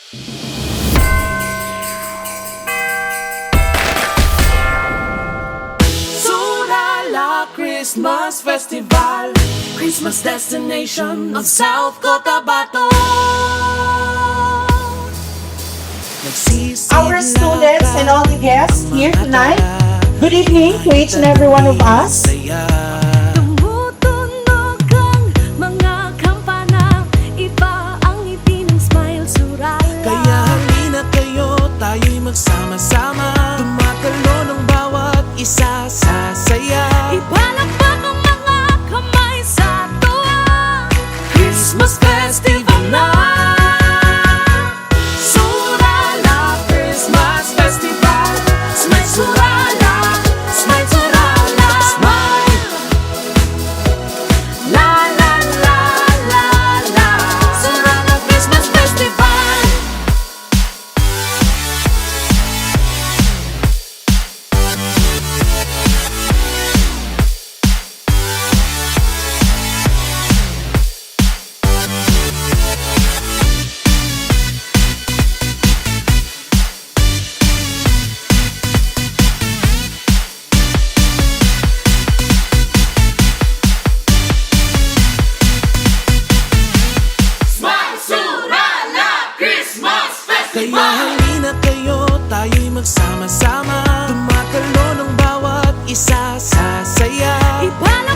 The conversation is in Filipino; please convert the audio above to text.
Surala Christmas Festival, Christmas destination of South Cotabato. Our students and all the guests here tonight, good evening to each and every one of us. Tumutunog ang mga kampana, iba ang ngiti ng smile, Surala. Kaya halina kayo, tayo'y magsama-sama, tumatalo ng bawat isa sa saya. Ipalakpak ang mga kamay sa tuwa, Christmas festival na. Surala Christmas Festival, smile Surala, smile Surala, smile. La la la la la, Surala Christmas Festival. Kaya halina kayo, tayo'y magsama-sama, tumatalo ng bawat isa sa saya. ipalakpak